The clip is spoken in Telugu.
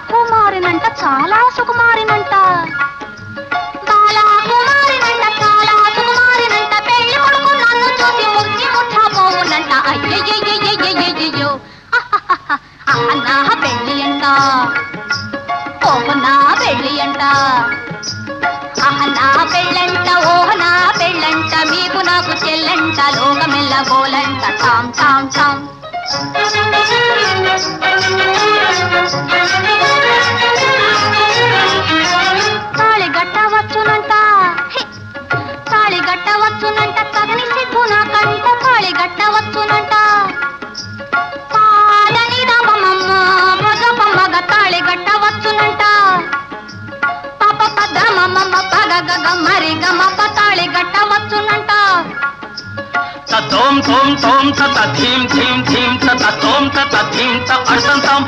కుమారినంట చాలా సుకుమారినంట బాలా కుమారినంట చాలా సుకుమారినంట పెళ్లి కొడుకు నన్ను చూసి ముచ్చి ముచ్చబోవునంట అయ్యయ్యయ్యయ్యయ్యయ్యో నా పెళ్లి అంట ఓహ నా పెళ్లి అంట నా పెళ్ళంట ఓహ నా పెళ్ళంట మీకు నాకు చెల్లంట లోకమెల్ల గోలంట టామ్ టామ్ టామ్ తాళి గట్టవచ్చునంట తాళి గట్టవచ్చునంట తగని సిగ్గు నాకంట తాళి గట్టవచ్చునంట పాదని రామమ్మ మగ తాళి గట్టవచ్చునంట పాప పద మమ్మ పగ గగ మరి గమ తాళి గట్టవచ్చునంట తోం తోం తోం త ధీం ధీం ధీం త తోం త ధీం త అర్థం